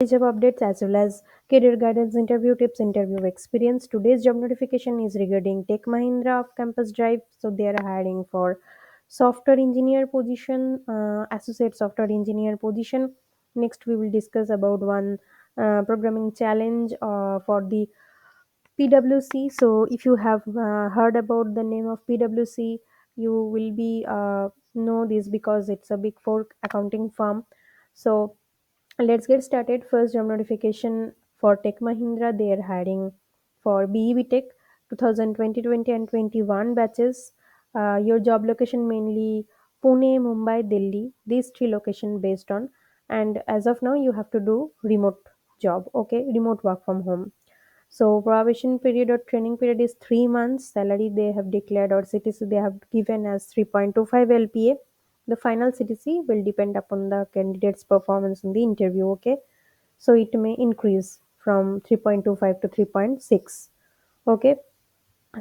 job updates as well as career guidance, interview tips, interview experience. Today's job notification is regarding Tech Mahindra of Campus Drive. So they are hiring for software engineer position, associate software engineer position. Next, we will discuss about one programming challenge for the PwC. So if you have heard about the name of PwC, you will be know this because it's a big four accounting firm. So let's get started. First job notification for Tech Mahindra. They are hiring for BEB Tech 2020, 20 and 21 batches. Your job location mainly Pune, Mumbai, Delhi. These three location based on. And as of now, you have to do remote job. Okay, remote work from home. So probation period or training period is 3 months. Salary they have declared or CTC they have given as 3.25 LPA. The final CTC will depend upon the candidate's performance in the interview. Okay, so it may increase from 3.25 to 3.6. Okay,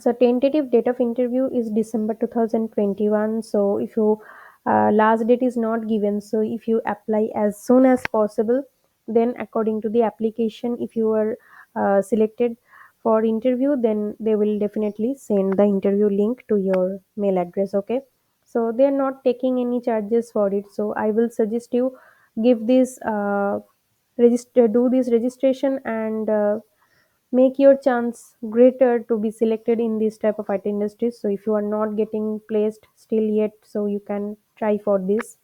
so tentative date of interview is December 2021. So if you last date is not given, so if you apply as soon as possible, then according to the application, if you are selected for interview, then they will definitely send the interview link to your mail address. Okay, so they are not taking any charges for it. So I will suggest you give this register do this registration and make your chance greater to be selected in this type of IT industries. So if you are not getting placed still yet, so you can try for this.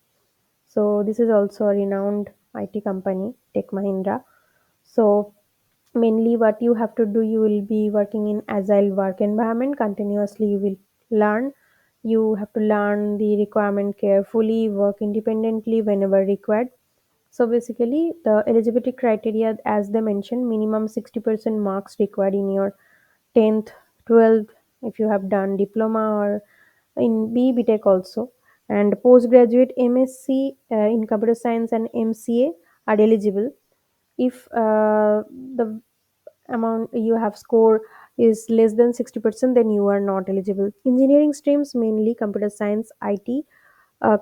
So this is also a renowned IT company, Tech Mahindra. So mainly what you have to do, you will be working in agile work environment. Continuously you will learn. You have to learn the requirement carefully, work independently whenever required. So basically, the eligibility criteria, as they mentioned, minimum 60% marks required in your 10th, 12th, if you have done diploma or in BE Tech also, and postgraduate MSc in computer science and MCA are eligible. If the amount you have score is less than 60%, then you are not eligible. Engineering streams mainly computer science, IT,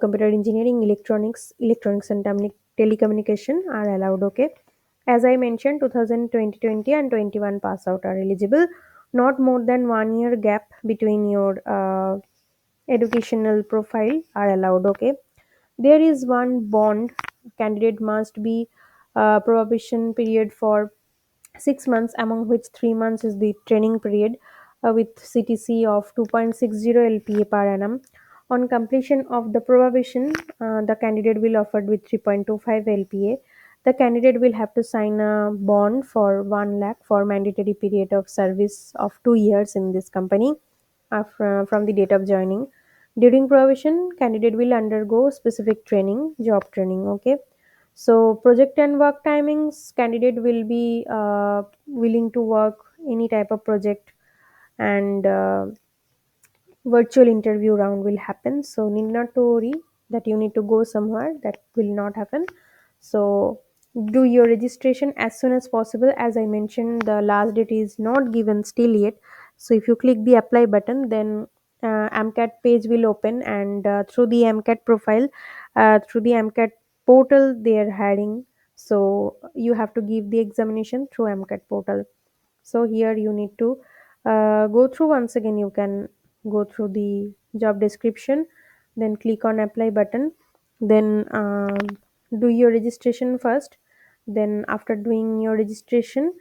computer engineering, electronics and telecommunication are allowed. Okay, as I mentioned, 2020, 20 and 21 pass out are eligible. Not more than 1 year gap between your educational profile are allowed. Okay, there is one bond. Candidate must be probation period for 6 months, among which 3 months is the training period with CTC of 2.60 LPA per annum. On completion of the probation, the candidate will offered with 3.25 LPA. The candidate will have to sign a bond for 1 lakh for mandatory period of service of 2 years in this company from the date of joining. During probation, candidate will undergo specific training, job training. Okay, so project and work timings, candidate will be willing to work any type of project, and virtual interview round will happen. So need not to worry that you need to go somewhere. That will not happen. So do your registration as soon as possible. As I mentioned, the last date is not given still yet. So if you click the apply button, then AMCAT page will open, and through the AMCAT profile, through the AMCAT portal they are hiring. So you have to give the examination through AMCAT portal. So here you need to go through once again. You can go through the job description, then click on apply button, then do your registration first. Then after doing your registration,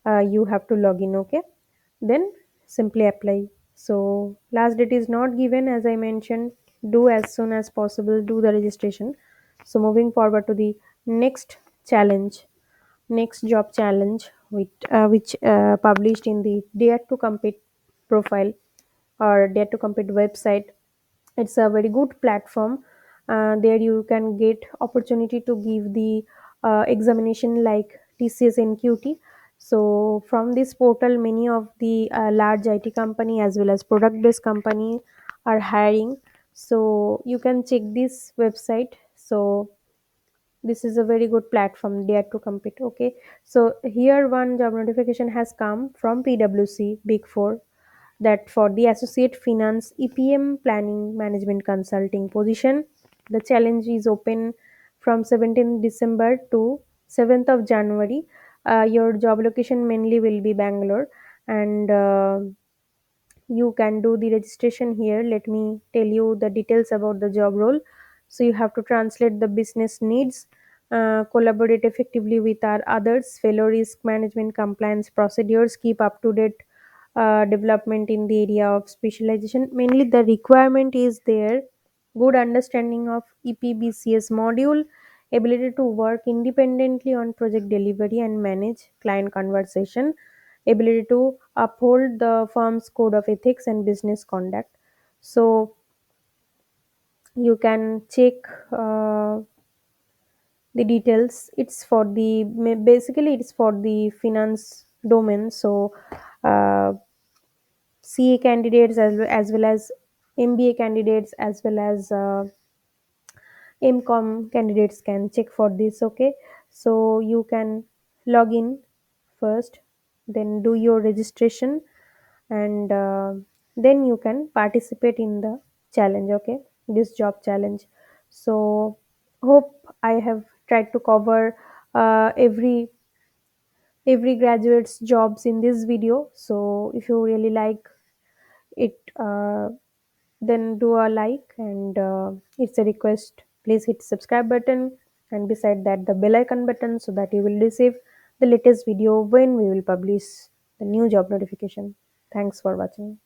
you have to log in. Okay, then simply apply. So last date is not given, as I mentioned. Do as soon as possible, do the registration. So moving forward to the next challenge, next job challenge, which published in the Dare to Compete profile or Dare to Compete website. It's a very good platform. There you can get opportunity to give the examination like TCS and QT. So from this portal, many of the large IT company as well as product based company are hiring. So you can check this website. So this is a very good platform, Dare to Compete. Okay, so here one job notification has come from PwC Big Four, that for the associate finance EPM planning management consulting position, the challenge is open from 17th December to 7th of January. Your job location mainly will be Bangalore, and you can do the registration here. Let me tell you the details about the job role. So you have to translate the business needs, collaborate effectively with our others, fellow risk management compliance procedures, keep up to date development in the area of specialization. Mainly the requirement is there: good understanding of EPBCS module, ability to work independently on project delivery and manage client conversation, ability to uphold the firm's code of ethics and business conduct. So you can check uh, the details. It's for the basically it's for the finance domain. So uh, CA candidates as well as MBA candidates as well as MCOM candidates can check for this. Okay, so you can log in first, then do your registration, and then you can participate in the challenge. Okay, this job challenge. So hope I have tried to cover every graduate's jobs in this video. So if you really like it, then do a like, and it's a request, please hit subscribe button, and beside that the bell icon button, so that you will receive the latest video when we will publish the new job notification. Thanks for watching.